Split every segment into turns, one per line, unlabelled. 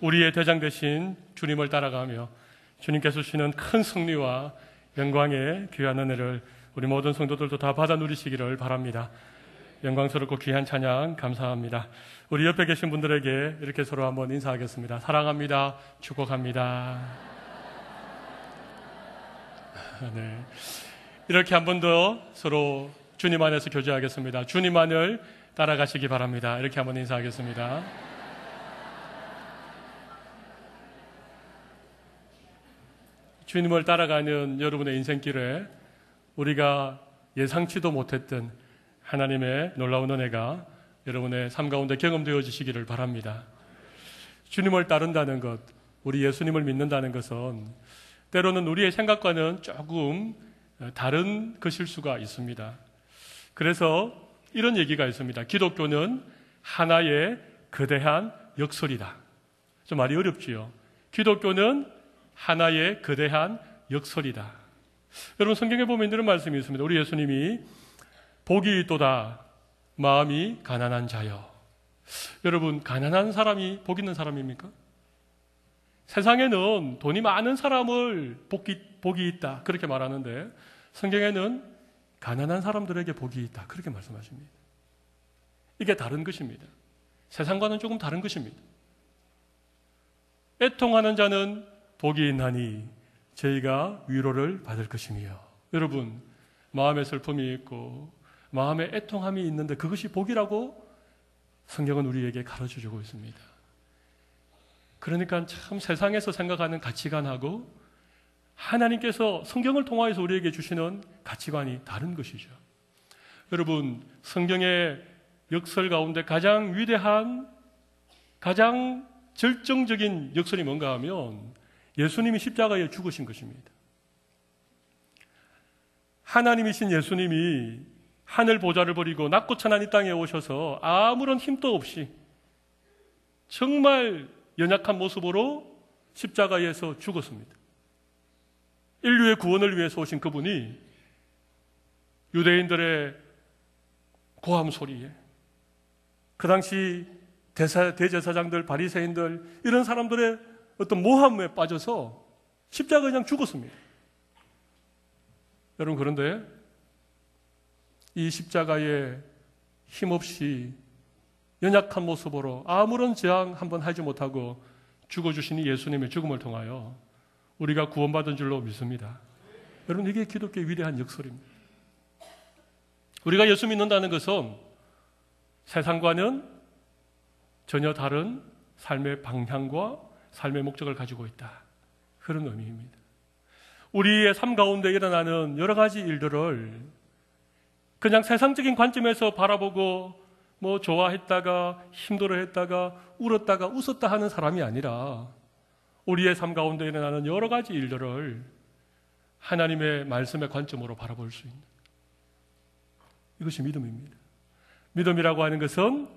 우리의 대장 되신 주님을 따라가며 주님께서 주시는 큰 승리와 영광의 귀한 은혜를 우리 모든 성도들도 다 받아 누리시기를 바랍니다. 영광스럽고 귀한 찬양 감사합니다. 우리 옆에 계신 분들에게 이렇게 서로 한번 인사하겠습니다. 사랑합니다. 축복합니다. 네. 이렇게 한 번 더 서로 주님 안에서 교제하겠습니다. 주님 안을 따라가시기 바랍니다. 이렇게 한번 인사하겠습니다. 주님을 따라가는 여러분의 인생길에 우리가 예상치도 못했던 하나님의 놀라운 은혜가 여러분의 삶 가운데 경험되어지시기를 바랍니다. 주님을 따른다는 것, 우리 예수님을 믿는다는 것은 때로는 우리의 생각과는 조금 다른 것일 수가 있습니다. 그래서 이런 얘기가 있습니다. 기독교는 하나의 거대한 역설이다. 좀 말이 어렵지요. 기독교는 하나의 거대한 역설이다. 여러분 성경에 보면 이런 말씀이 있습니다. 우리 예수님이 복이 있도다 마음이 가난한 자여. 여러분 가난한 사람이 복 있는 사람입니까? 세상에는 돈이 많은 사람을 복이 있다 그렇게 말하는데 성경에는 가난한 사람들에게 복이 있다 그렇게 말씀하십니다. 이게 다른 것입니다. 세상과는 조금 다른 것입니다. 애통하는 자는 복이 있나니 저희가 위로를 받을 것이며. 여러분 마음의 슬픔이 있고 마음의 애통함이 있는데 그것이 복이라고 성경은 우리에게 가르쳐주고 있습니다. 그러니까 참 세상에서 생각하는 가치관하고 하나님께서 성경을 통하여서 우리에게 주시는 가치관이 다른 것이죠. 여러분 성경의 역설 가운데 가장 위대한 가장 절정적인 역설이 뭔가 하면 예수님이 십자가에 죽으신 것입니다. 하나님이신 예수님이 하늘 보좌를 버리고 낮고 천한 이 땅에 오셔서 아무런 힘도 없이 정말 연약한 모습으로 십자가에서 죽었습니다. 인류의 구원을 위해서 오신 그분이 유대인들의 고함 소리에 그 당시 대제사장들, 바리새인들 이런 사람들의 어떤 모함에 빠져서 십자가에 그냥 죽었습니다. 여러분 그런데 이 십자가에 힘없이 연약한 모습으로 아무런 저항 한번 하지 못하고 죽어주신 이 예수님의 죽음을 통하여 우리가 구원받은 줄로 믿습니다. 여러분 이게 기독교의 위대한 역설입니다. 우리가 예수 믿는다는 것은 세상과는 전혀 다른 삶의 방향과 삶의 목적을 가지고 있다. 그런 의미입니다. 우리의 삶 가운데 일어나는 여러 가지 일들을 그냥 세상적인 관점에서 바라보고 뭐 좋아했다가 힘들어했다가 울었다가 웃었다 하는 사람이 아니라 우리의 삶 가운데 일어나는 여러 가지 일들을 하나님의 말씀의 관점으로 바라볼 수 있는 이것이 믿음입니다. 믿음이라고 하는 것은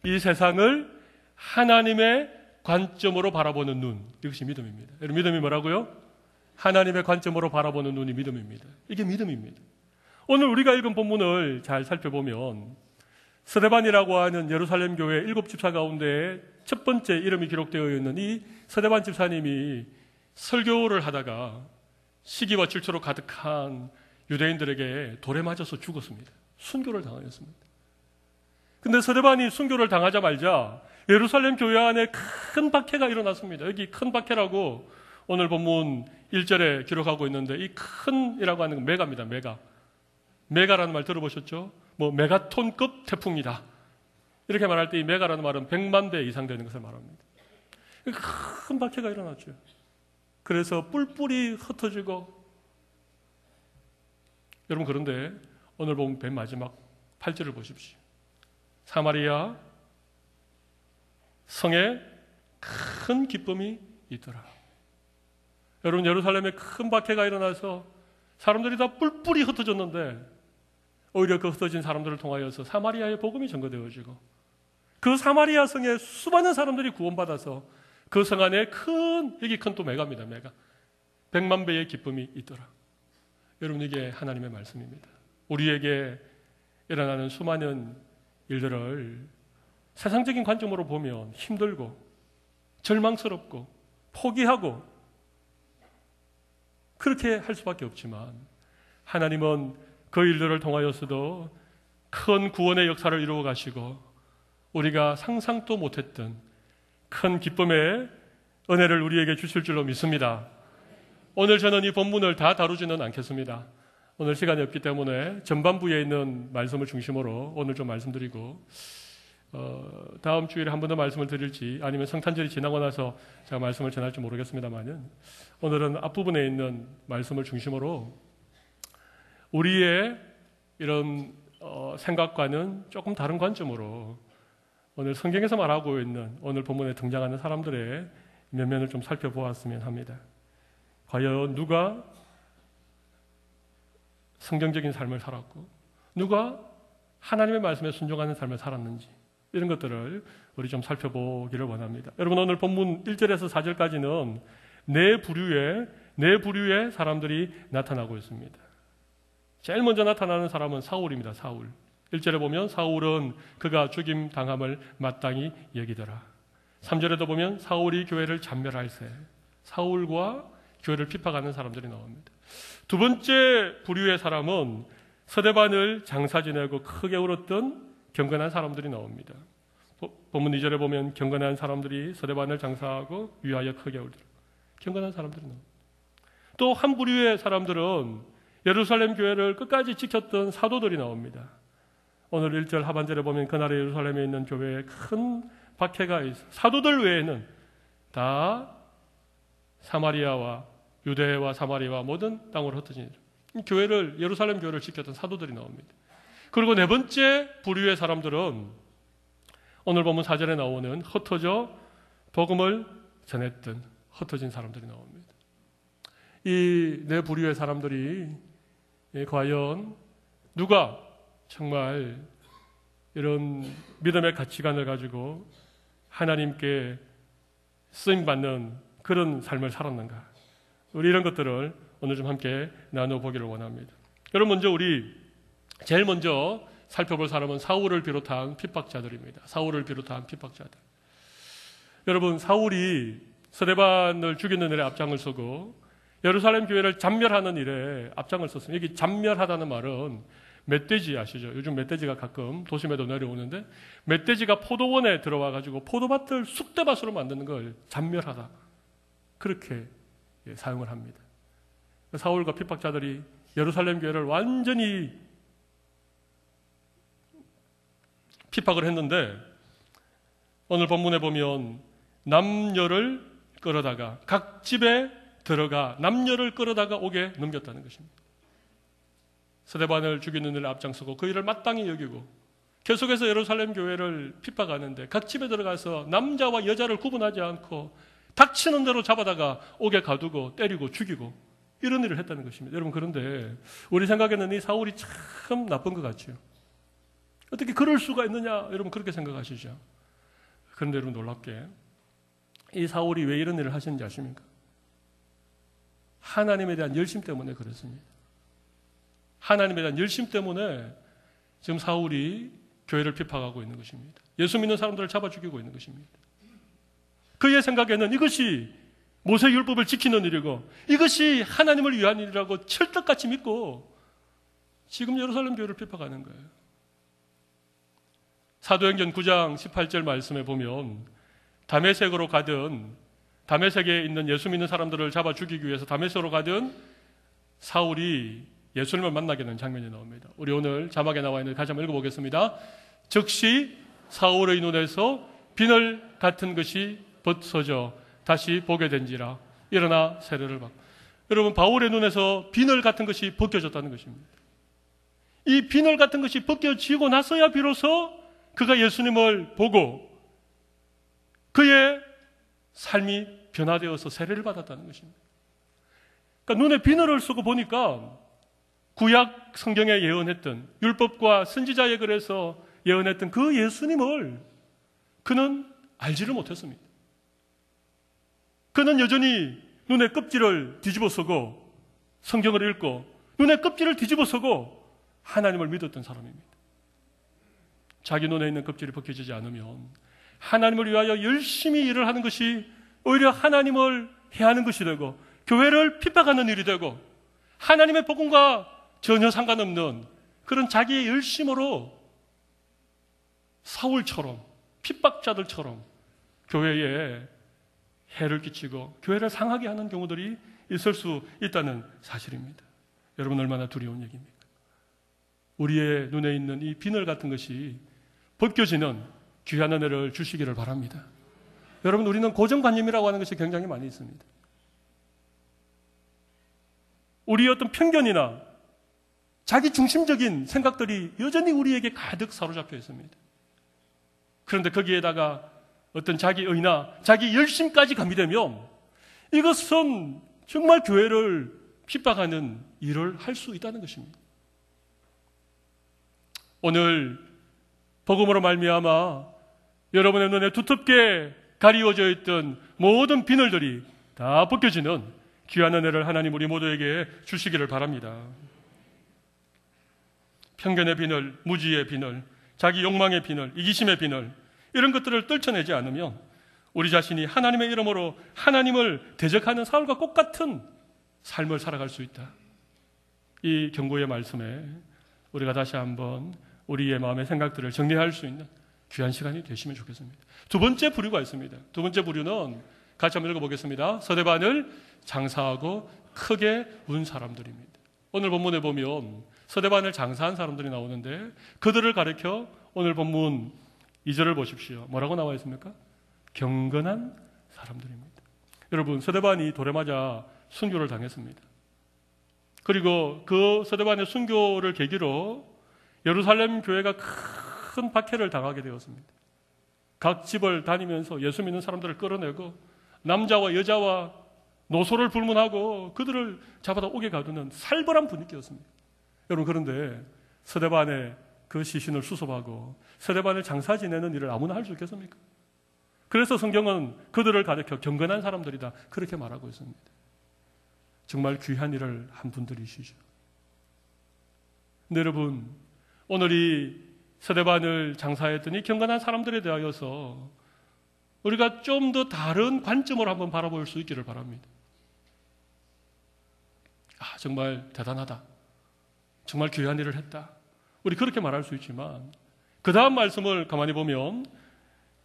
이 세상을 하나님의 관점으로 바라보는 눈, 이것이 믿음입니다. 여러분 믿음이 뭐라고요? 하나님의 관점으로 바라보는 눈이 믿음입니다. 이게 믿음입니다. 오늘 우리가 읽은 본문을 잘 살펴보면 스데반이라고 하는 예루살렘 교회 7집사 가운데 첫 번째 이름이 기록되어 있는 이 스데반 집사님이 설교를 하다가 시기와 질투로 가득한 유대인들에게 돌에 맞아서 죽었습니다. 순교를 당하였습니다. 근데 스데반이 순교를 당하자마자 예루살렘 교회 안에 큰 박해가 일어났습니다. 여기 큰 박해라고 오늘 본문 1절에 기록하고 있는데 이 큰이라고 하는 건 메가입니다. 메가라는 말 들어보셨죠? 뭐 메가톤급 태풍이다. 이렇게 말할 때 이 메가라는 말은 100만 배 이상 되는 것을 말합니다. 큰 박해가 일어났죠. 그래서 뿔뿔이 흩어지고 여러분 그런데 오늘 보면 맨 마지막 8절을 보십시오. 사마리아 성에 큰 기쁨이 있더라. 여러분 예루살렘에 큰 박해가 일어나서 사람들이 다 뿔뿔이 흩어졌는데 오히려 그 흩어진 사람들을 통하여서 사마리아의 복음이 전거되어지고 그 사마리아 성에 수많은 사람들이 구원받아서 그 성 안에 여기 큰 또 메가입니다. 메가 100만 배의 기쁨이 있더라. 여러분 이게 하나님의 말씀입니다. 우리에게 일어나는 수많은 일들을 세상적인 관점으로 보면 힘들고 절망스럽고 포기하고 그렇게 할 수밖에 없지만 하나님은 그 일들을 통하여서도 큰 구원의 역사를 이루어 가시고 우리가 상상도 못했던 큰 기쁨의 은혜를 우리에게 주실 줄로 믿습니다. 오늘 저는 이 본문을 다 다루지는 않겠습니다. 오늘 시간이 없기 때문에 전반부에 있는 말씀을 중심으로 오늘 좀 말씀드리고 다음 주일에 한 번 더 말씀을 드릴지 아니면 성탄절이 지나고 나서 제가 말씀을 전할지 모르겠습니다만 오늘은 앞부분에 있는 말씀을 중심으로 우리의 이런 생각과는 조금 다른 관점으로 오늘 성경에서 말하고 있는 오늘 본문에 등장하는 사람들의 면면을 좀 살펴보았으면 합니다. 과연 누가 성경적인 삶을 살았고 누가 하나님의 말씀에 순종하는 삶을 살았는지 이런 것들을 우리 좀 살펴보기를 원합니다. 여러분 오늘 본문 1절에서 4절까지는 네 부류의 사람들이 나타나고 있습니다. 제일 먼저 나타나는 사람은 사울입니다. 사울. 1절에 보면 사울은 그가 죽임 당함을 마땅히 여기더라. 3절에도 보면 사울이 교회를 잔멸할세. 사울과 교회를 핍박하는 사람들이 나옵니다. 두 번째 부류의 사람은 서대반을 장사 지내고 크게 울었던 경건한 사람들이 나옵니다. 본문 2절에 보면 경건한 사람들이 서대반을 장사하고 위하여 크게 울더라. 경건한 사람들이 나옵니다. 또 한 부류의 사람들은 예루살렘 교회를 끝까지 지켰던 사도들이 나옵니다. 오늘 1절 하반절에 보면 그날의 예루살렘에 있는 교회에 큰 박해가 있어 사도들 외에는 다 사마리아와 유대와 사마리아와 모든 땅으로 흩어진 교회를 예루살렘 교회를 지켰던 사도들이 나옵니다. 그리고 네 번째 부류의 사람들은 오늘 보면 4절에 나오는 흩어져 복음을 전했던 흩어진 사람들이 나옵니다. 이 네 부류의 사람들이 과연 누가 정말 이런 믿음의 가치관을 가지고 하나님께 쓰임받는 그런 삶을 살았는가? 우리 이런 것들을 오늘 좀 함께 나눠보기를 원합니다. 여러분 우리 제일 먼저 살펴볼 사람은 사울을 비롯한 핍박자들입니다. 사울을 비롯한 핍박자들. 여러분 사울이 스데반을 죽이는 일에 앞장을 서고 예루살렘 교회를 잔멸하는 일에 앞장을 섰습니다. 여기 잔멸하다는 말은 멧돼지 아시죠? 요즘 멧돼지가 가끔 도심에도 내려오는데 멧돼지가 포도원에 들어와 가지고 포도밭을 쑥대밭으로 만드는 걸 잔멸하다 그렇게 사용을 합니다. 사울과 핍박자들이 예루살렘 교회를 완전히 핍박을 했는데 오늘 본문에 보면 남녀를 끌어다가 각 집에 들어가 남녀를 끌어다가 옥에 넘겼다는 것입니다. 스데반을 죽이는 일에 앞장서고 그 일을 마땅히 여기고 계속해서 예루살렘 교회를 핍박하는데 각 집에 들어가서 남자와 여자를 구분하지 않고 닥치는 대로 잡아다가 옥에 가두고 때리고 죽이고 이런 일을 했다는 것입니다. 여러분 그런데 우리 생각에는 이 사울이 참 나쁜 것 같죠. 어떻게 그럴 수가 있느냐 여러분 그렇게 생각하시죠. 그런데 여러분 놀랍게 이 사울이 왜 이런 일을 하시는지 아십니까? 하나님에 대한 열심 때문에 그렇습니다. 하나님에 대한 열심 때문에 지금 사울이 교회를 핍박하고 있는 것입니다. 예수 믿는 사람들을 잡아 죽이고 있는 것입니다. 그의 생각에는 이것이 모세율법을 지키는 일이고 이것이 하나님을 위한 일이라고 철떡같이 믿고 지금 예루살렘 교회를 핍박하는 거예요. 사도행전 9장 18절 말씀에 보면 다메섹으로 가든 다메섹에 있는 예수 믿는 사람들을 잡아 죽이기 위해서 다메섹으로 가든 사울이 예수님을 만나게 되는 장면이 나옵니다. 우리 오늘 자막에 나와 있는 다시 한번 읽어보겠습니다. 즉시 사울의 눈에서 비늘 같은 것이 벗어져 다시 보게 된지라 일어나 세례를 받고 여러분 바울의 눈에서 비늘 같은 것이 벗겨졌다는 것입니다. 이 비늘 같은 것이 벗겨지고 나서야 비로소 그가 예수님을 보고 그의 삶이 변화되어서 세례를 받았다는 것입니다. 그러니까 눈에 비늘을 쓰고 보니까 구약 성경에 예언했던 율법과 선지자의 글에서 예언했던 그 예수님을 그는 알지를 못했습니다. 그는 여전히 눈에 껍질을 뒤집어 쓰고 성경을 읽고 눈에 껍질을 뒤집어 쓰고 하나님을 믿었던 사람입니다. 자기 눈에 있는 껍질이 벗겨지지 않으면 하나님을 위하여 열심히 일을 하는 것이 오히려 하나님을 해하는 것이 되고 교회를 핍박하는 일이 되고 하나님의 복음과 전혀 상관없는 그런 자기의 열심으로 사울처럼 핍박자들처럼 교회에 해를 끼치고 교회를 상하게 하는 경우들이 있을 수 있다는 사실입니다. 여러분 얼마나 두려운 얘기입니까? 우리의 눈에 있는 이 비늘 같은 것이 벗겨지는 귀한 은혜를 주시기를 바랍니다. 여러분 우리는 고정관념이라고 하는 것이 굉장히 많이 있습니다. 우리의 어떤 편견이나 자기 중심적인 생각들이 여전히 우리에게 가득 사로잡혀 있습니다. 그런데 거기에다가 어떤 자기 의나 자기 열심까지 가미되면 이것은 정말 교회를 핍박하는 일을 할 수 있다는 것입니다. 오늘 복음으로 말미암아 여러분의 눈에 두텁게 가리워져 있던 모든 비늘들이 다 벗겨지는 귀한 은혜를 하나님 우리 모두에게 주시기를 바랍니다. 편견의 비늘, 무지의 비늘, 자기 욕망의 비늘, 이기심의 비늘 이런 것들을 떨쳐내지 않으면 우리 자신이 하나님의 이름으로 하나님을 대적하는 사울과 똑같은 삶을 살아갈 수 있다. 이 경고의 말씀에 우리가 다시 한번 우리의 마음의 생각들을 정리할 수 있는 귀한 시간이 되시면 좋겠습니다. 두 번째 부류가 있습니다. 두 번째 부류는 같이 한번 읽어보겠습니다. 서대반을 장사하고 크게 운 사람들입니다. 오늘 본문에 보면 서대반을 장사한 사람들이 나오는데 그들을 가리켜 오늘 본문 2절을 보십시오. 뭐라고 나와 있습니까? 경건한 사람들입니다. 여러분 서대반이 돌에 맞아 순교를 당했습니다. 그리고 그 서대반의 순교를 계기로 예루살렘 교회가 큰 박해를 당하게 되었습니다. 각 집을 다니면서 예수 믿는 사람들을 끌어내고 남자와 여자와 노소를 불문하고 그들을 잡아다 옥에 가두는 살벌한 분위기였습니다. 여러분 그런데 서대반의 그 시신을 수습하고 서대반을 장사 지내는 일을 아무나 할 수 있겠습니까? 그래서 성경은 그들을 가리켜 경건한 사람들이다 그렇게 말하고 있습니다. 정말 귀한 일을 한 분들이시죠. 근데 여러분 오늘 이 서대반을 장사했더니 경건한 사람들에 대하여서 우리가 좀 더 다른 관점으로 한번 바라볼 수 있기를 바랍니다. 아, 정말 대단하다. 정말 귀한 일을 했다. 우리 그렇게 말할 수 있지만 그 다음 말씀을 가만히 보면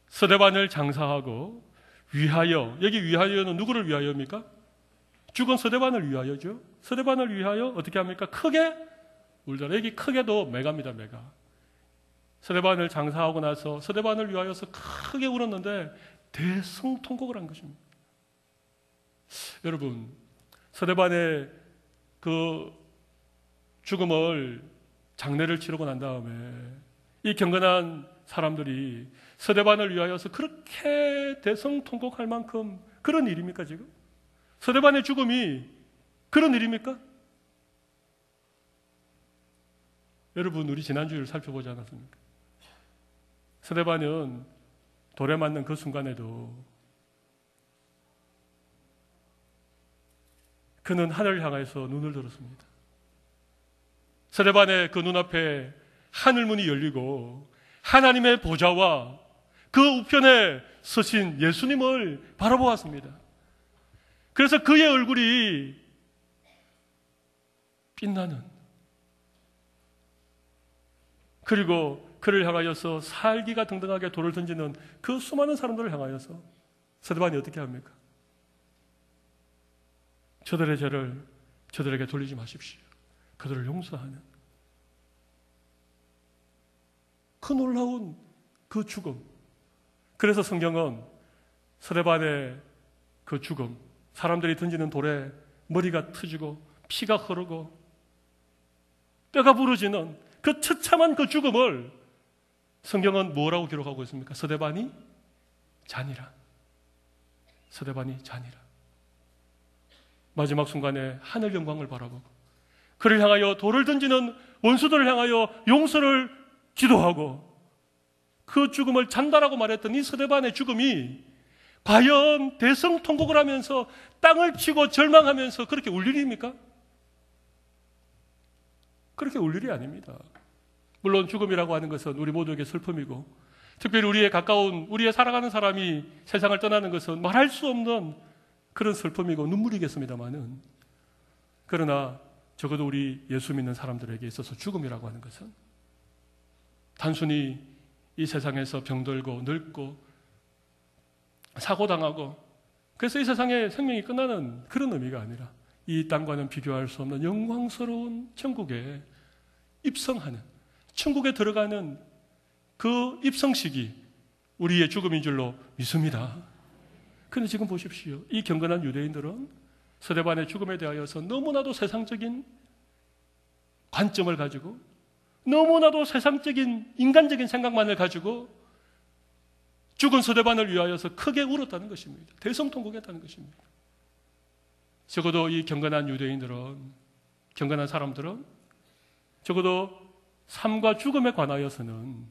서대반을 장사하고 위하여, 여기 위하여는 누구를 위하여입니까? 죽은 서대반을 위하여죠. 서대반을 위하여 어떻게 합니까? 크게 울더라. 여기 크게도 메가입니다. 메가. 서대반을 장사하고 나서 서대반을 위하여서 크게 울었는데 대성통곡을 한 것입니다. 여러분 서대반의 그 죽음을 장례를 치르고 난 다음에 이 경건한 사람들이 서대반을 위하여서 그렇게 대성통곡할 만큼 그런 일입니까 지금? 서대반의 죽음이 그런 일입니까? 여러분 우리 지난주를 살펴보지 않았습니까? 서대반은 돌에 맞는 그 순간에도 그는 하늘을 향해서 눈을 들었습니다. 서대반의 그 눈앞에 하늘문이 열리고 하나님의 보좌와 그 우편에 서신 예수님을 바라보았습니다. 그래서 그의 얼굴이 빛나는, 그리고 그를 향하여서 살기가 등등하게 돌을 던지는 그 수많은 사람들을 향하여서 서대반이 어떻게 합니까? 저들의 죄를 저들에게 돌리지 마십시오. 그들을 용서하는 그 놀라운 그 죽음. 그래서 성경은 서대반의 그 죽음, 사람들이 던지는 돌에 머리가 터지고 피가 흐르고 뼈가 부러지는 그 처참한 그 죽음을 성경은 뭐라고 기록하고 있습니까? 서대반이 잔이라. 서대반이 잔이라. 마지막 순간에 하늘 영광을 바라보고 그를 향하여 돌을 던지는 원수들을 향하여 용서를 기도하고 그 죽음을 잔다라고 말했던 이 서대반의 죽음이 과연 대성통곡을 하면서 땅을 치고 절망하면서 그렇게 울 일입니까? 그렇게 울 일이 아닙니다. 물론 죽음이라고 하는 것은 우리 모두에게 슬픔이고 특별히 우리의 가까운, 우리의 사랑하는 사람이 세상을 떠나는 것은 말할 수 없는 그런 슬픔이고 눈물이겠습니다만은, 그러나 적어도 우리 예수 믿는 사람들에게 있어서 죽음이라고 하는 것은 단순히 이 세상에서 병들고 늙고 사고당하고 그래서 이 세상의 생명이 끝나는 그런 의미가 아니라 이 땅과는 비교할 수 없는 영광스러운 천국에 입성하는, 천국에 들어가는 그 입성식이 우리의 죽음인 줄로 믿습니다. 그런데 지금 보십시오. 이 경건한 유대인들은 스데반의 죽음에 대하여서 너무나도 세상적인 관점을 가지고 너무나도 세상적인 인간적인 생각만을 가지고 죽은 스데반을 위하여서 크게 울었다는 것입니다. 대성통곡했다는 것입니다. 적어도 이 경건한 유대인들은, 경건한 사람들은 적어도 삶과 죽음에 관하여서는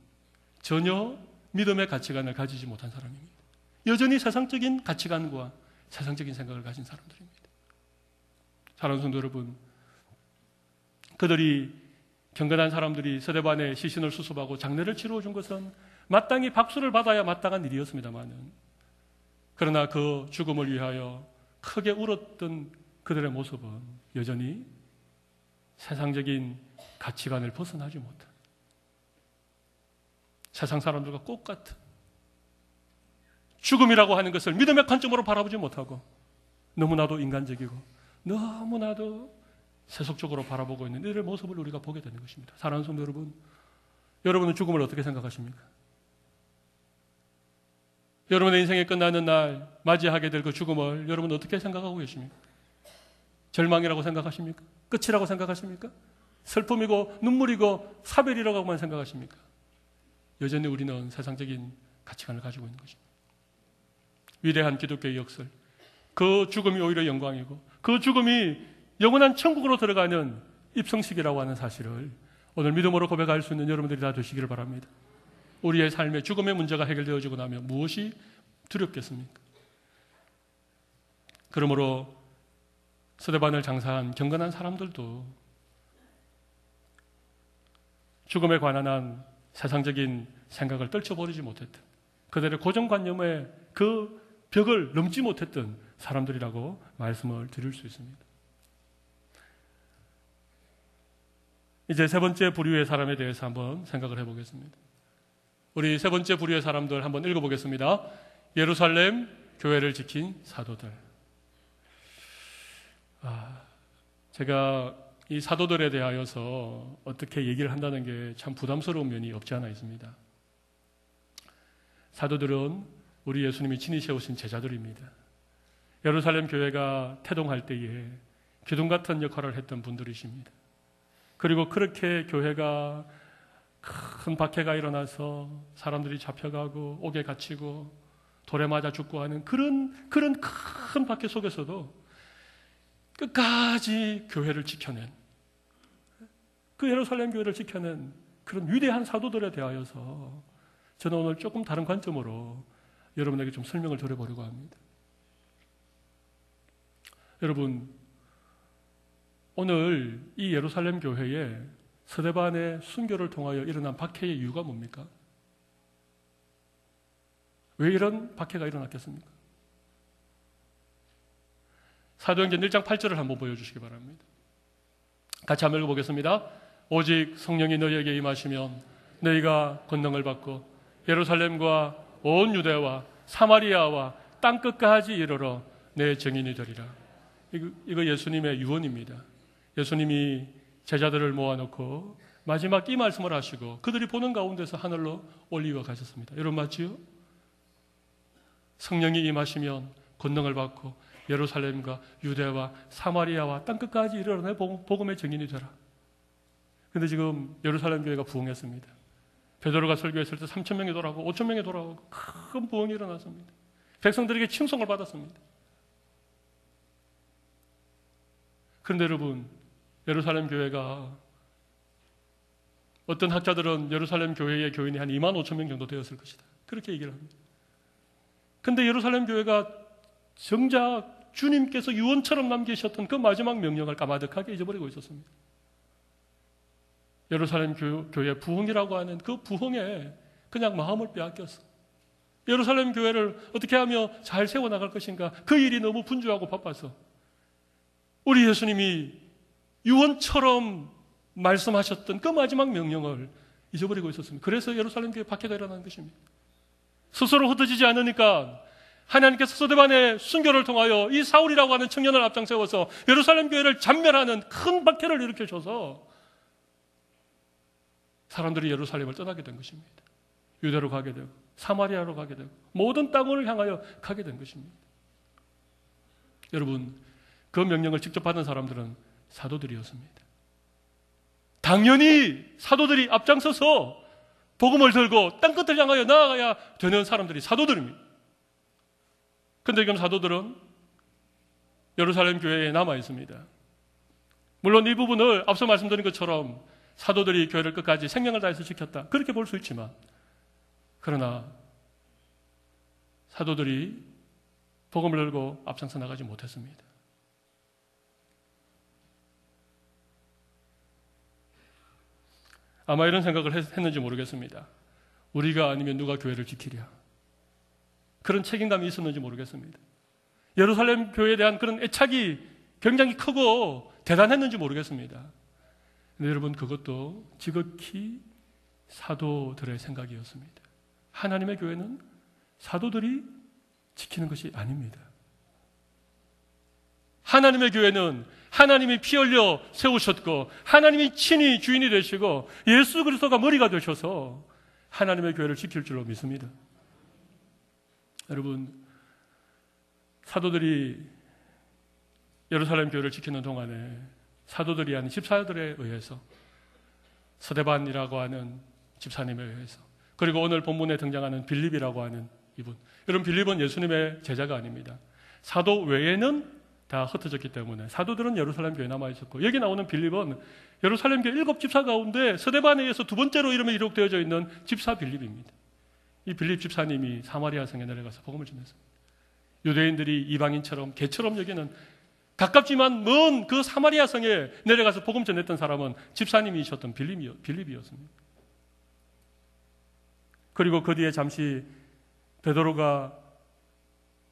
전혀 믿음의 가치관을 가지지 못한 사람입니다. 여전히 세상적인 가치관과 세상적인 생각을 가진 사람들입니다. 사랑하는 성도 여러분, 그들이, 경건한 사람들이 스데반의 시신을 수습하고 장례를 치루어 준 것은 마땅히 박수를 받아야 마땅한 일이었습니다만은, 그러나 그 죽음을 위하여 크게 울었던 그들의 모습은 여전히 세상적인 가치관을 벗어나지 못한, 세상 사람들과 똑같은 죽음이라고 하는 것을 믿음의 관점으로 바라보지 못하고 너무나도 인간적이고 너무나도 세속적으로 바라보고 있는 이들의 모습을 우리가 보게 되는 것입니다. 사랑하는 성도 여러분, 여러분은 죽음을 어떻게 생각하십니까? 여러분의 인생이 끝나는 날 맞이하게 될 그 죽음을 여러분은 어떻게 생각하고 계십니까? 절망이라고 생각하십니까? 끝이라고 생각하십니까? 슬픔이고 눈물이고 사별이라고만 생각하십니까? 여전히 우리는 세상적인 가치관을 가지고 있는 것입니다. 위대한 기독교의 역설, 그 죽음이 오히려 영광이고 그 죽음이 영원한 천국으로 들어가는 입성식이라고 하는 사실을 오늘 믿음으로 고백할 수 있는 여러분들이 다 되시기를 바랍니다. 우리의 삶에 죽음의 문제가 해결되어지고 나면 무엇이 두렵겠습니까? 그러므로 스데반을 장사한 경건한 사람들도 죽음에 관한 한 세상적인 생각을 떨쳐버리지 못했던, 그들의 고정관념의 그 벽을 넘지 못했던 사람들이라고 말씀을 드릴 수 있습니다. 이제 세 번째 부류의 사람에 대해서 한번 생각을 해보겠습니다. 우리 세 번째 부류의 사람들 한번 읽어보겠습니다. 예루살렘 교회를 지킨 사도들. 제가 이 사도들에 대하여서 어떻게 얘기를 한다는 게 참 부담스러운 면이 없지 않아 있습니다. 사도들은 우리 예수님이 친히 세우신 제자들입니다. 예루살렘 교회가 태동할 때에 기둥 같은 역할을 했던 분들이십니다. 그리고 그렇게 교회가 큰 박해가 일어나서 사람들이 잡혀가고 옥에 갇히고 돌에 맞아 죽고 하는 그런 큰 박해 속에서도 끝까지 교회를 지켜낸, 그 예루살렘 교회를 지켜낸 그런 위대한 사도들에 대하여서 저는 오늘 조금 다른 관점으로 여러분에게 좀 설명을 드려보려고 합니다. 여러분, 오늘 이 예루살렘 교회에 스데반의 순교를 통하여 일어난 박해의 이유가 뭡니까? 왜 이런 박해가 일어났겠습니까? 사도행전 1장 8절을 한번 보여주시기 바랍니다. 같이 한번 읽어보겠습니다. 오직 성령이 너희에게 임하시면 너희가 권능을 받고 예루살렘과 온 유대와 사마리아와 땅끝까지 이르러 내 증인이 되리라. 이거 예수님의 유언입니다. 예수님이 제자들을 모아놓고 마지막 이 말씀을 하시고 그들이 보는 가운데서 하늘로 올리워 가셨습니다. 여러분 맞지요? 성령이 임하시면 권능을 받고 예루살렘과 유대와 사마리아와 땅끝까지 이르러 내 복음의 증인이 되라. 그런데 지금 예루살렘 교회가 부흥했습니다. 베드로가 설교했을 때 3,000명이 돌아오고 5,000명이 돌아오고 큰 부흥이 일어났습니다. 백성들에게 칭송을 받았습니다. 그런데 여러분, 예루살렘 교회가, 어떤 학자들은 예루살렘 교회의 교인이 한 25,000명 정도 되었을 것이다, 그렇게 얘기를 합니다. 그런데 예루살렘 교회가 정작 주님께서 유언처럼 남기셨던 그 마지막 명령을 까마득하게 잊어버리고 있었습니다. 예루살렘 교회 부흥이라고 하는 그 부흥의 그냥 마음을 빼앗겼어. 예루살렘 교회를 어떻게 하며 잘 세워나갈 것인가? 그 일이 너무 분주하고 바빠서 우리 예수님이 유언처럼 말씀하셨던 그 마지막 명령을 잊어버리고 있었습니다. 그래서 예루살렘 교회 박해가 일어나는 것입니다. 스스로 흩어지지 않으니까 하나님께서 스데반의 순교를 통하여 이 사울이라고 하는 청년을 앞장세워서 예루살렘 교회를 잔멸하는 큰 박해를 일으켜줘서 사람들이 예루살렘을 떠나게 된 것입니다. 유대로 가게 되고 사마리아로 가게 되고 모든 땅을 향하여 가게 된 것입니다. 여러분, 그 명령을 직접 받은 사람들은 사도들이었습니다. 당연히 사도들이 앞장서서 복음을 들고 땅끝을 향하여 나아가야 되는 사람들이 사도들입니다. 그런데 지금 사도들은 예루살렘 교회에 남아 있습니다. 물론 이 부분을 앞서 말씀드린 것처럼 사도들이 교회를 끝까지 생명을 다해서 지켰다, 그렇게 볼 수 있지만, 그러나 사도들이 복음을 들고 앞장서 나가지 못했습니다. 아마 이런 생각을 했는지 모르겠습니다. 우리가 아니면 누가 교회를 지키랴. 그런 책임감이 있었는지 모르겠습니다. 예루살렘 교회에 대한 그런 애착이 굉장히 크고 대단했는지 모르겠습니다. 근데 여러분, 그것도 지극히 사도들의 생각이었습니다. 하나님의 교회는 사도들이 지키는 것이 아닙니다. 하나님의 교회는 하나님이 피 흘려 세우셨고 하나님이 친히 주인이 되시고 예수 그리스도가 머리가 되셔서 하나님의 교회를 지킬 줄로 믿습니다. 여러분, 사도들이 예루살렘 교회를 지키는 동안에 사도들이 한 집사들에 의해서, 스데반이라고 하는 집사님에 의해서, 그리고 오늘 본문에 등장하는 빌립이라고 하는 이분, 여러분, 빌립은 예수님의 제자가 아닙니다. 사도 외에는 다 흩어졌기 때문에 사도들은 예루살렘 교회에 남아있었고, 여기 나오는 빌립은 예루살렘 교회 7집사 가운데 스데반에 의해서 두 번째로 이름이 기록되어져 있는 집사 빌립입니다. 이 빌립 집사님이 사마리아 성에 내려가서 복음을 전했습니다. 유대인들이 이방인처럼 개처럼 여기는 가깝지만 먼 그 사마리아 성에 내려가서 복음 전했던 사람은 집사님이셨던 빌립이었습니다. 그리고 그 뒤에 잠시 베드로가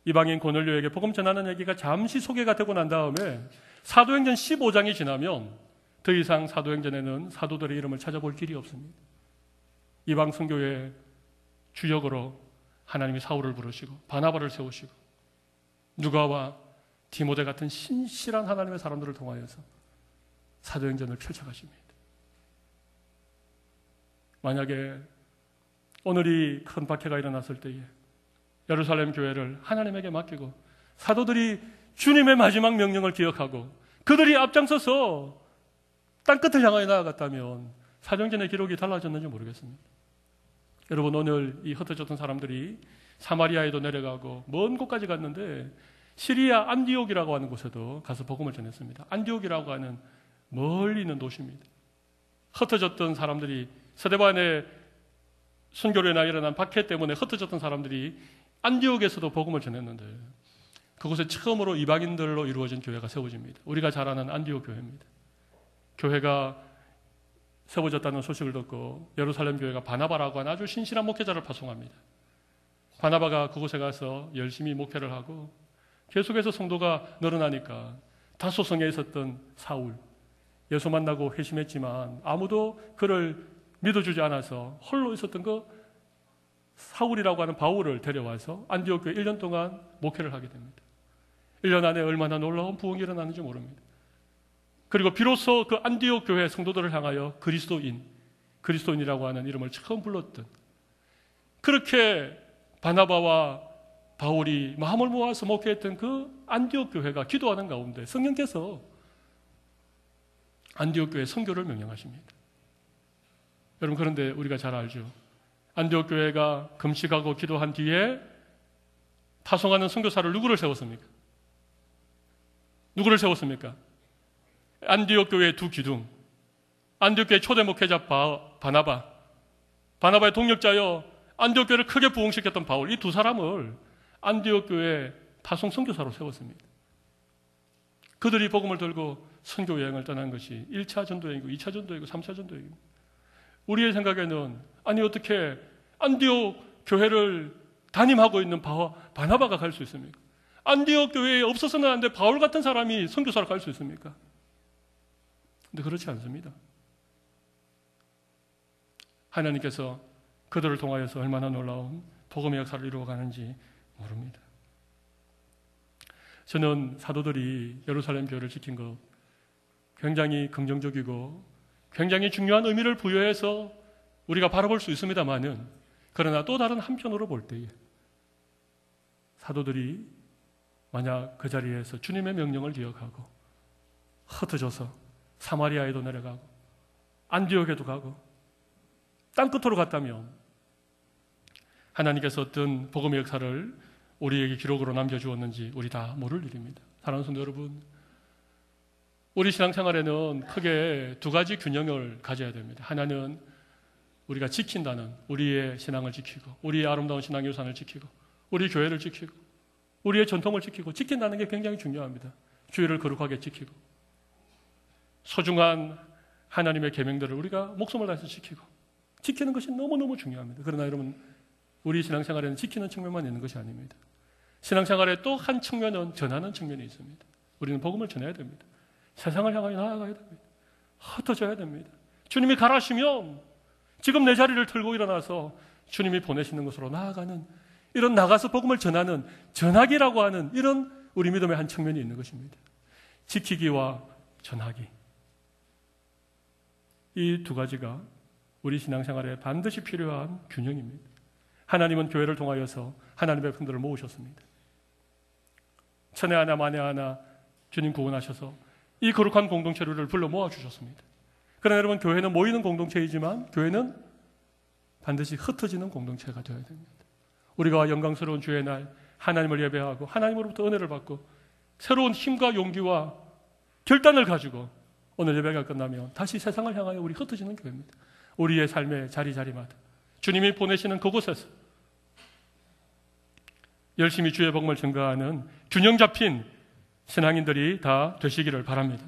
이방인 고넬료에게 복음 전하는 얘기가 잠시 소개가 되고 난 다음에 사도행전 15장이 지나면 더 이상 사도행전에는 사도들의 이름을 찾아볼 길이 없습니다. 이방 선교의 주역으로 하나님이 사울을 부르시고 바나바를 세우시고 누가와 디모데 같은 신실한 하나님의 사람들을 통하여서 사도행전을 펼쳐가십니다. 만약에 오늘 이 큰 박해가 일어났을 때에 예루살렘 교회를 하나님에게 맡기고 사도들이 주님의 마지막 명령을 기억하고 그들이 앞장서서 땅끝을 향하여 나아갔다면 사도행전의 기록이 달라졌는지 모르겠습니다. 여러분, 오늘 이 흩어졌던 사람들이 사마리아에도 내려가고 먼 곳까지 갔는데 시리아 안디옥이라고 하는 곳에도 가서 복음을 전했습니다. 안디옥이라고 하는 멀리 있는 도시입니다. 흩어졌던 사람들이, 스데반의 순교로 인하여 일어난 박해 때문에 흩어졌던 사람들이 안디옥에서도 복음을 전했는데 그곳에 처음으로 이방인들로 이루어진 교회가 세워집니다. 우리가 잘 아는 안디옥 교회입니다. 교회가 세워졌다는 소식을 듣고 예루살렘 교회가 바나바라고 하는 아주 신실한 목회자를 파송합니다. 바나바가 그곳에 가서 열심히 목회를 하고 계속해서 성도가 늘어나니까 다소성에 있었던 사울, 예수 만나고 회심했지만 아무도 그를 믿어주지 않아서 홀로 있었던 그 사울이라고 하는 바울을 데려와서 안디옥 교회 1년 동안 목회를 하게 됩니다. 1년 안에 얼마나 놀라운 부흥이 일어나는지 모릅니다. 그리고 비로소 그 안디옥 교회 성도들을 향하여 그리스도인이라고 하는 이름을 처음 불렀던, 그렇게 바나바와 바울이 마음을 모아서 목회했던 그 안디옥 교회가 기도하는 가운데 성령께서 안디옥 교회 선교를 명령하십니다. 여러분, 그런데 우리가 잘 알죠. 안디옥 교회가 금식하고 기도한 뒤에 파송하는 선교사를 누구를 세웠습니까? 누구를 세웠습니까? 안디옥 교회의 두 기둥, 안디옥 교회 초대 목회자 바나바, 바나바의 동력자여 안디옥 교회를 크게 부흥시켰던 바울, 이 두 사람을 안디옥 교회 파송 선교사로 세웠습니다. 그들이 복음을 들고 선교 여행을 떠난 것이 1차 전도여행이고 2차 전도여행이고 3차 전도여행입니다. 우리의 생각에는 아니 어떻게 안디옥 교회를 담임하고 있는 바나바가 갈 수 있습니까? 안디옥 교회에 없어서는 안 돼 바울 같은 사람이 선교사로 갈 수 있습니까? 근데 그렇지 않습니다. 하나님께서 그들을 통하여서 얼마나 놀라운 복음의 역사를 이루어가는지 모릅니다. 저는 사도들이 예루살렘 교회를 지킨 것 굉장히 긍정적이고 굉장히 중요한 의미를 부여해서 우리가 바라볼 수 있습니다만은, 그러나 또 다른 한편으로 볼 때에 사도들이 만약 그 자리에서 주님의 명령을 기억하고 흩어져서 사마리아에도 내려가고 안디옥에도 가고 땅끝으로 갔다면 하나님께서 어떤 복음의 역사를 우리에게 기록으로 남겨주었는지 우리 다 모를 일입니다. 사랑하는 성도 여러분, 우리 신앙생활에는 크게 두 가지 균형을 가져야 됩니다. 하나는 우리가 지킨다는 우리의 신앙을 지키고 우리의 아름다운 신앙의 유산을 지키고 우리 교회를 지키고 우리의 전통을 지키고, 지킨다는 게 굉장히 중요합니다. 주의를 거룩하게 지키고 소중한 하나님의 계명들을 우리가 목숨을 다해서 지키고 지키는 것이 너무너무 중요합니다. 그러나 여러분, 우리 신앙생활에는 지키는 측면만 있는 것이 아닙니다. 신앙생활의 또 한 측면은 전하는 측면이 있습니다. 우리는 복음을 전해야 됩니다. 세상을 향하여 나아가야 됩니다. 흩어져야 됩니다. 주님이 가라시면 지금 내 자리를 틀고 일어나서 주님이 보내시는 곳으로 나아가는, 이런 나가서 복음을 전하는 전하기라고 하는 이런 우리 믿음의 한 측면이 있는 것입니다. 지키기와 전하기, 이 두 가지가 우리 신앙생활에 반드시 필요한 균형입니다. 하나님은 교회를 통하여서 하나님의 백성들을 모으셨습니다. 천에 하나 만에 하나 주님 구원하셔서 이 거룩한 공동체를 불러 모아주셨습니다. 그러나 여러분, 교회는 모이는 공동체이지만 교회는 반드시 흩어지는 공동체가 되어야 됩니다. 우리가 영광스러운 주의 날 하나님을 예배하고 하나님으로부터 은혜를 받고 새로운 힘과 용기와 결단을 가지고 오늘 예배가 끝나면 다시 세상을 향하여 우리 흩어지는 교회입니다. 우리의 삶의 자리자리마다 주님이 보내시는 그곳에서 열심히 주의 복음을 증거하는 균형 잡힌 신앙인들이 다 되시기를 바랍니다.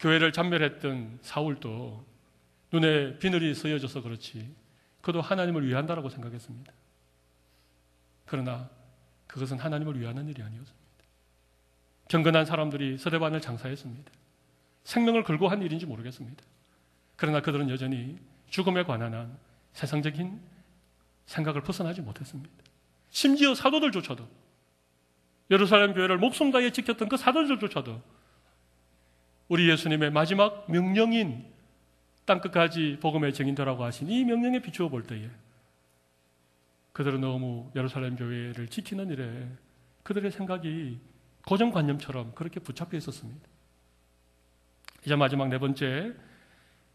교회를 잔멸했던 사울도 눈에 비늘이 쓰여져서 그렇지 그도 하나님을 위한다라고 생각했습니다. 그러나 그것은 하나님을 위하는 일이 아니었습니다. 경건한 사람들이 서대반을 장사했습니다. 생명을 걸고 한 일인지 모르겠습니다. 그러나 그들은 여전히 죽음에 관한 한 세상적인 생각을 벗어나지 못했습니다. 심지어 사도들조차도, 예루살렘 교회를 목숨 다해 지켰던 그 사도들조차도 우리 예수님의 마지막 명령인 땅끝까지 복음의 증인되라고 하신 이 명령에 비추어 볼 때에 그들은 너무 예루살렘 교회를 지키는 일에 그들의 생각이 고정관념처럼 그렇게 붙잡혀 있었습니다. 이제 마지막 네 번째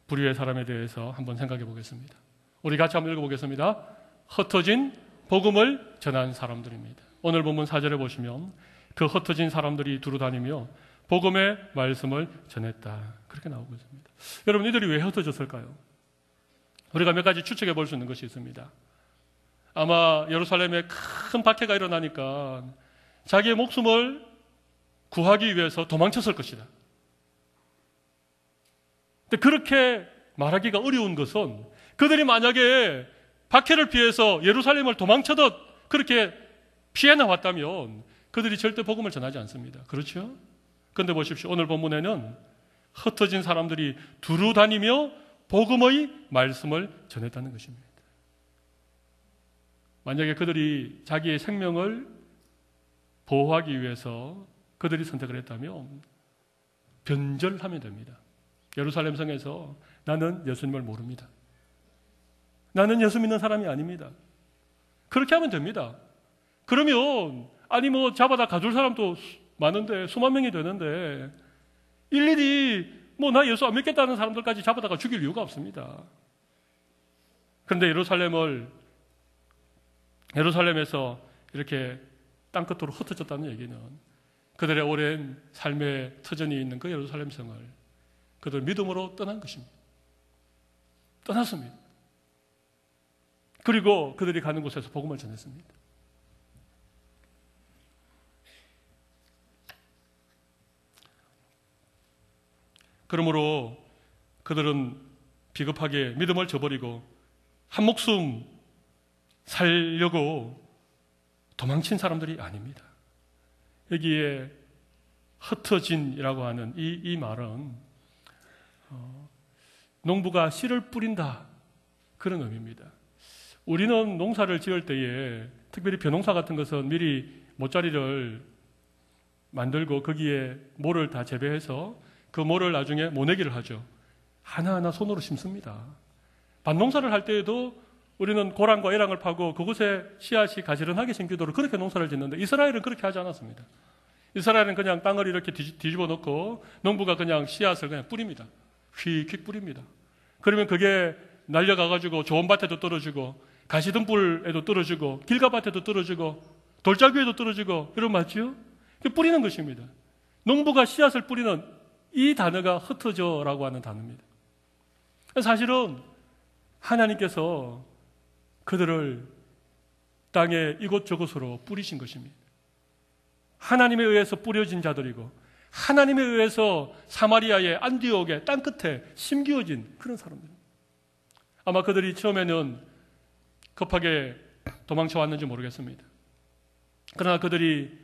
불의의 사람에 대해서 한번 생각해 보겠습니다. 우리 같이 한번 읽어보겠습니다. 흩어진 복음을 전한 사람들입니다. 오늘 본문 4절에 보시면 그 흩어진 사람들이 두루 다니며 복음의 말씀을 전했다, 그렇게 나오고 있습니다. 여러분, 이들이 왜 흩어졌을까요? 우리가 몇 가지 추측해 볼 수 있는 것이 있습니다. 아마 예루살렘에 큰 박해가 일어나니까 자기의 목숨을 구하기 위해서 도망쳤을 것이다. 근데 그렇게 말하기가 어려운 것은 그들이 만약에 박해를 피해서 예루살렘을 도망쳐도 그렇게 피해 나왔다면 그들이 절대 복음을 전하지 않습니다. 그렇죠? 그런데 보십시오. 오늘 본문에는 흩어진 사람들이 두루 다니며 복음의 말씀을 전했다는 것입니다. 만약에 그들이 자기의 생명을 보호하기 위해서 그들이 선택을 했다면 변절하면 됩니다. 예루살렘 성에서 나는 예수님을 모릅니다. 나는 예수 믿는 사람이 아닙니다. 그렇게 하면 됩니다. 그러면 아니 뭐 잡아다 가둘 사람도 많은데 수만 명이 되는데 일일이 뭐 나 예수 안 믿겠다는 사람들까지 잡아다가 죽일 이유가 없습니다. 그런데 예루살렘에서 이렇게 땅끝으로 흩어졌다는 얘기는 그들의 오랜 삶의 터전이 있는 그 예루살렘 성을 그들 믿음으로 떠난 것입니다. 떠났습니다. 그리고 그들이 가는 곳에서 복음을 전했습니다. 그러므로 그들은 비겁하게 믿음을 저버리고 한 목숨 살려고 도망친 사람들이 아닙니다. 여기에 흩어진이라고 하는 이 말은 농부가 씨를 뿌린다, 그런 의미입니다. 우리는 농사를 지을 때에 특별히 벼농사 같은 것은 미리 모짜리를 만들고 거기에 모를 다 재배해서 그 모를 나중에 모내기를 하죠. 하나하나 손으로 심습니다. 밭농사를 할 때에도 우리는 고랑과 에랑을 파고 그곳에 씨앗이 가지런하게 심기도록 그렇게 농사를 짓는데 이스라엘은 그렇게 하지 않았습니다. 이스라엘은 그냥 땅을 이렇게 뒤집어 놓고 농부가 그냥 씨앗을 그냥 뿌립니다. 휙휙 뿌립니다. 그러면 그게 날려가가지고 좋은 밭에도 떨어지고 가시덤불에도 떨어지고 길가밭에도 떨어지고 돌짝 위에도 떨어지고 이런 맞죠? 뿌리는 것입니다. 농부가 씨앗을 뿌리는 이 단어가 흩어져라고 하는 단어입니다. 사실은 하나님께서 그들을 땅에 이곳저곳으로 뿌리신 것입니다. 하나님에 의해서 뿌려진 자들이고 하나님에 의해서 사마리아의 안디옥의 땅끝에 심기어진 그런 사람들입니다. 아마 그들이 처음에는 급하게 도망쳐 왔는지 모르겠습니다. 그러나 그들이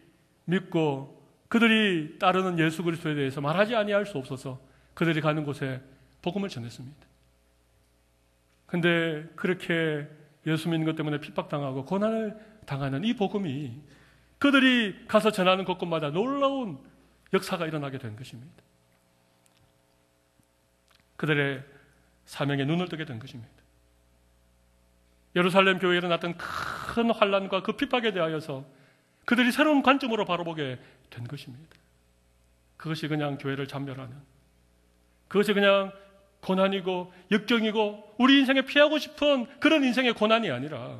믿고 그들이 따르는 예수 그리스도에 대해서 말하지 아니할 수 없어서 그들이 가는 곳에 복음을 전했습니다. 근데 그렇게 예수 믿는 것 때문에 핍박당하고 고난을 당하는 이 복음이 그들이 가서 전하는 곳곳마다 놀라운 역사가 일어나게 된 것입니다. 그들의 사명에 눈을 뜨게 된 것입니다. 예루살렘 교회에 일어났던 큰 환난과 그 핍박에 대하여서 그들이 새로운 관점으로 바라보게 된 것입니다. 그것이 그냥 교회를 잠멸하는, 그것이 그냥 고난이고 역경이고 우리 인생에 피하고 싶은 그런 인생의 고난이 아니라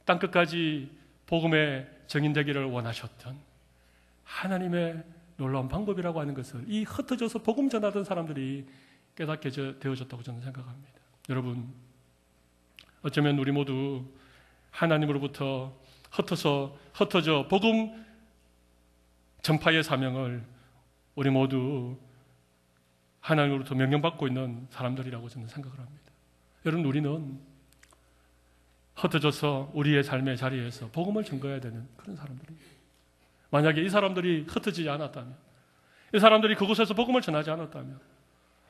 땅끝까지 복음의 증인되기를 원하셨던 하나님의 놀라운 방법이라고 하는 것을 이 흩어져서 복음 전하던 사람들이 깨닫게 되어졌다고 저는 생각합니다. 여러분, 어쩌면 우리 모두 하나님으로부터 흩어져 복음 전파의 사명을 우리 모두 하나님으로부터 명령받고 있는 사람들이라고 저는 생각을 합니다. 여러분, 우리는 흩어져서 우리의 삶의 자리에서 복음을 전거해야 되는 그런 사람들입니다. 만약에 이 사람들이 흩어지지 않았다면, 이 사람들이 그곳에서 복음을 전하지 않았다면,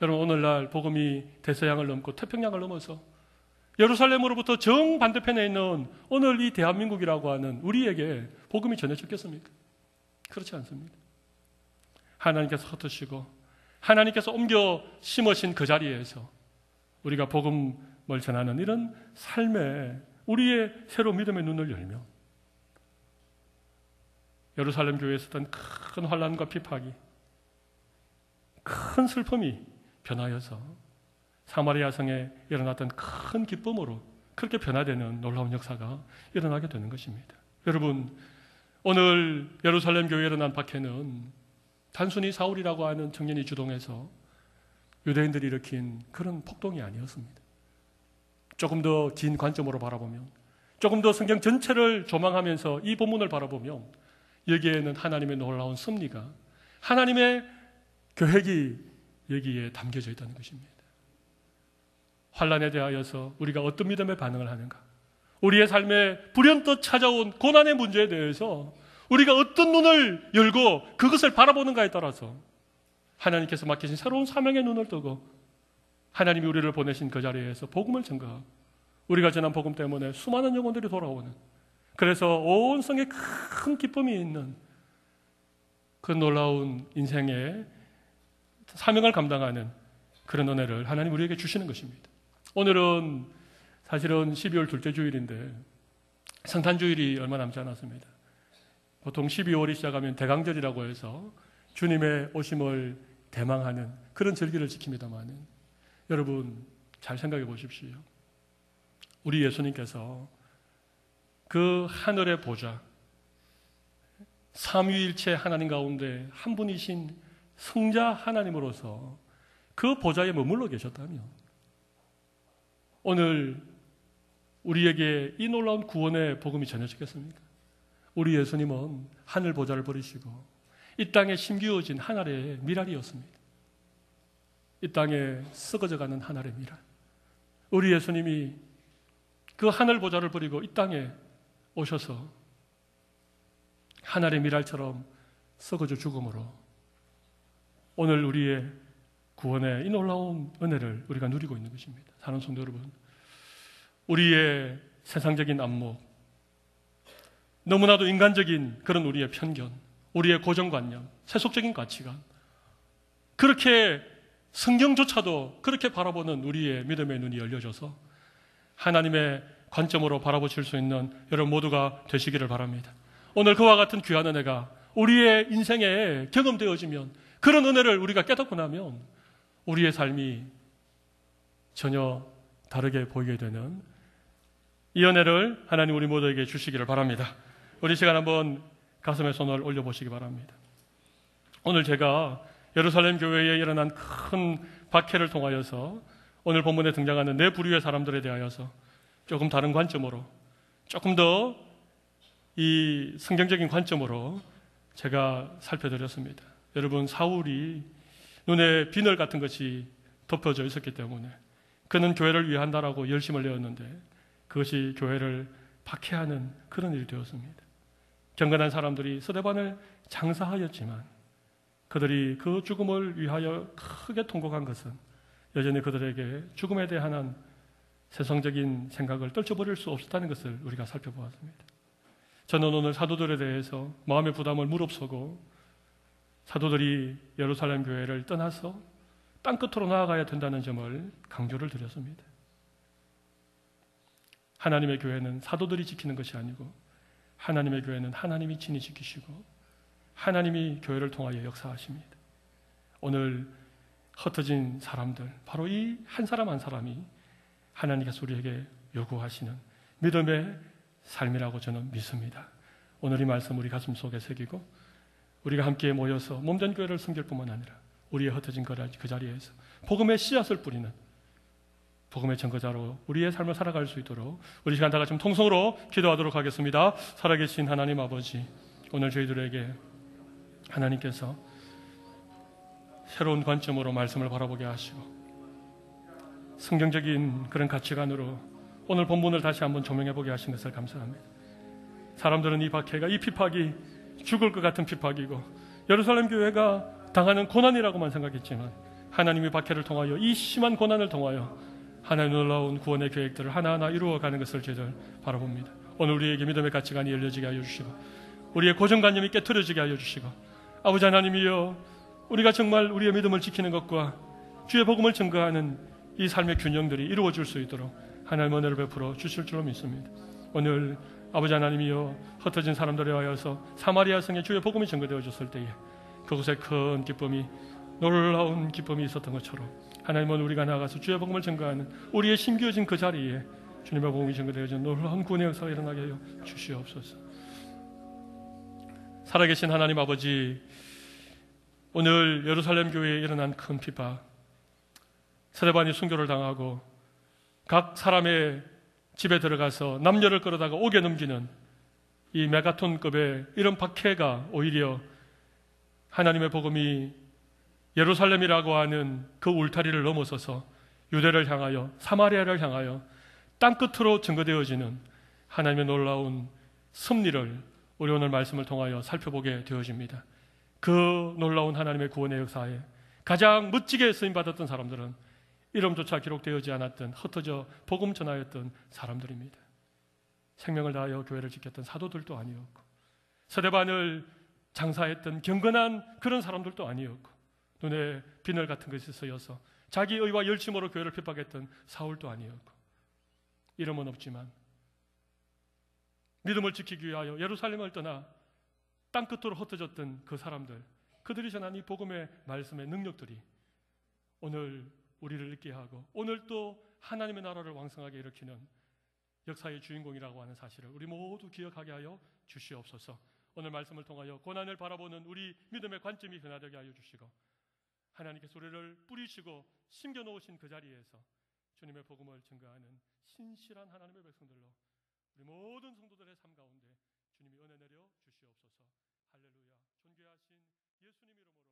여러분, 오늘날 복음이 대서양을 넘고 태평양을 넘어서 예루살렘으로부터 정반대편에 있는 오늘 이 대한민국이라고 하는 우리에게 복음이 전해졌겠습니까? 그렇지 않습니다. 하나님께서 흩으시고 하나님께서 옮겨 심으신 그 자리에서 우리가 복음을 전하는 이런 삶에 우리의 새로운 믿음의 눈을 열며 예루살렘 교회에 있었던 큰 환난과 핍박이, 큰 슬픔이 변하여서 사마리아 성에 일어났던 큰 기쁨으로 그렇게 변화되는 놀라운 역사가 일어나게 되는 것입니다. 여러분, 오늘 예루살렘 교회에 일어난 박해는 단순히 사울이라고 하는 청년이 주동해서 유대인들이 일으킨 그런 폭동이 아니었습니다. 조금 더 긴 관점으로 바라보면, 조금 더 성경 전체를 조망하면서 이 본문을 바라보면 여기에는 하나님의 놀라운 섭리가, 하나님의 계획이 여기에 담겨져 있다는 것입니다. 환난에 대하여서 우리가 어떤 믿음의 반응을 하는가, 우리의 삶에 불현듯 찾아온 고난의 문제에 대해서 우리가 어떤 눈을 열고 그것을 바라보는가에 따라서 하나님께서 맡기신 새로운 사명의 눈을 뜨고 하나님이 우리를 보내신 그 자리에서 복음을 전가하고 우리가 전한 복음 때문에 수많은 영혼들이 돌아오는, 그래서 온 성에 큰 기쁨이 있는 그 놀라운 인생의 사명을 감당하는 그런 은혜를 하나님 우리에게 주시는 것입니다. 오늘은 사실은 12월 둘째 주일인데 성탄주일이 얼마 남지 않았습니다. 보통 12월이 시작하면 대강절이라고 해서 주님의 오심을 대망하는 그런 절기를 지킵니다만, 여러분 잘 생각해 보십시오. 우리 예수님께서 그 하늘의 보좌, 삼위일체 하나님 가운데 한 분이신 성자 하나님으로서 그 보좌에 머물러 계셨다면 오늘 우리에게 이 놀라운 구원의 복음이 전해지겠습니까? 우리 예수님은 하늘 보좌를 버리시고 이 땅에 심기어진 하늘의 미랄이었습니다. 이 땅에 썩어져가는 하늘의 미랄. 우리 예수님이 그 하늘 보좌를 버리고 이 땅에 오셔서 하늘의 미랄처럼 썩어져 죽음으로 오늘 우리의 구원의 이 놀라운 은혜를 우리가 누리고 있는 것입니다. 사랑하는 성도 여러분, 우리의 세상적인 안목, 너무나도 인간적인 그런 우리의 편견, 우리의 고정관념, 세속적인 가치관, 그렇게 성경조차도 그렇게 바라보는 우리의 믿음의 눈이 열려져서 하나님의 관점으로 바라보실 수 있는 여러분 모두가 되시기를 바랍니다. 오늘 그와 같은 귀한 은혜가 우리의 인생에 경험되어지면, 그런 은혜를 우리가 깨닫고 나면 우리의 삶이 전혀 다르게 보이게 되는 이 은혜를 하나님 우리 모두에게 주시기를 바랍니다. 우리 시간 한번 가슴에 손을 올려보시기 바랍니다. 오늘 제가 예루살렘 교회에 일어난 큰 박해를 통하여서 오늘 본문에 등장하는 네 부류의 사람들에 대하여서 조금 다른 관점으로, 조금 더 이 성경적인 관점으로 제가 살펴드렸습니다. 여러분, 사울이 눈에 비늘 같은 것이 덮여져 있었기 때문에 그는 교회를 위한다라고 열심을 내었는데 그것이 교회를 박해하는 그런 일이 되었습니다. 경건한 사람들이 스데반을 장사하였지만 그들이 그 죽음을 위하여 크게 통곡한 것은 여전히 그들에게 죽음에 대한 세상적인 생각을 떨쳐버릴 수 없었다는 것을 우리가 살펴보았습니다. 저는 오늘 사도들에 대해서 마음의 부담을 무릅쓰고 사도들이 예루살렘 교회를 떠나서 땅끝으로 나아가야 된다는 점을 강조를 드렸습니다. 하나님의 교회는 사도들이 지키는 것이 아니고 하나님의 교회는 하나님이 친히 지키시고 하나님이 교회를 통하여 역사하십니다. 오늘 흩어진 사람들, 바로 이 한 사람 한 사람이 하나님께서 우리에게 요구하시는 믿음의 삶이라고 저는 믿습니다. 오늘 이 말씀 우리 가슴 속에 새기고 우리가 함께 모여서 몸전 교회를 섬길 뿐만 아니라 우리의 흩어진 그 자리에서 복음의 씨앗을 뿌리는 복음의 전거자로 우리의 삶을 살아갈 수 있도록 우리 시간 다 같이 통성으로 기도하도록 하겠습니다. 살아계신 하나님 아버지, 오늘 저희들에게 하나님께서 새로운 관점으로 말씀을 바라보게 하시고 성경적인 그런 가치관으로 오늘 본문을 다시 한번 조명해보게 하신 것을 감사합니다. 사람들은 이 박해가, 이 핍박이 죽을 것 같은 핍박이고 예루살렘 교회가 당하는 고난이라고만 생각했지만 하나님이 박해를 통하여 이 심한 고난을 통하여 하나님의 놀라운 구원의 계획들을 하나하나 이루어가는 것을 저희들 바라봅니다. 오늘 우리에게 믿음의 가치관이 열려지게 하여 주시고 우리의 고정관념이 깨트려지게 하여 주시고 아버지 하나님이여, 우리가 정말 우리의 믿음을 지키는 것과 주의 복음을 증거하는 이 삶의 균형들이 이루어질 수 있도록 하나님의 은혜를 베풀어 주실 줄로 믿습니다. 오늘 아버지 하나님이여, 흩어진 사람들에 하여서 사마리아 성에 주의 복음이 증거되어졌을 때에 그곳에 큰 기쁨이, 놀라운 기쁨이 있었던 것처럼 하나님은 우리가 나가서 주의 복음을 증거하는 우리의 심겨진 그 자리에 주님의 복음이 증거되어진 놀라운 구원의 역사가 일어나게 하여 주시옵소서. 살아계신 하나님 아버지, 오늘 예루살렘 교회에 일어난 큰 핍박, 스데반이 순교를 당하고 각 사람의 집에 들어가서 남녀를 끌어다가 옥에 넘기는 이 메가톤급의 이런 박해가 오히려 하나님의 복음이 예루살렘이라고 하는 그 울타리를 넘어서서 유대를 향하여, 사마리아를 향하여 땅끝으로 증거되어지는 하나님의 놀라운 섭리를 우리 오늘 말씀을 통하여 살펴보게 되어집니다. 그 놀라운 하나님의 구원의 역사에 가장 멋지게 쓰임받았던 사람들은 이름조차 기록되어지 않았던, 흩어져 복음 전하였던 사람들입니다. 생명을 다하여 교회를 지켰던 사도들도 아니었고, 스데반을 장사했던 경건한 그런 사람들도 아니었고, 눈에 비늘 같은 것이 쓰여서 자기 의와 열심으로 교회를 핍박했던 사울도 아니었고, 이름은 없지만 믿음을 지키기 위하여 예루살렘을 떠나 땅끝으로 흩어졌던 그 사람들, 그들이 전한 이 복음의 말씀의 능력들이 오늘 우리를 있게 하고 오늘 또 하나님의 나라를 왕성하게 일으키는 역사의 주인공이라고 하는 사실을 우리 모두 기억하게 하여 주시옵소서. 오늘 말씀을 통하여 고난을 바라보는 우리 믿음의 관점이 변화되게 하여 주시고 하나님께서 우리를 뿌리시고 심겨놓으신 그 자리에서 주님의 복음을 증거하는 신실한 하나님의 백성들로 우리 모든 성도들의 삶 가운데 주님이 은혜 내려 주시옵소서. 할렐루야. 존귀하신 예수님 이름으로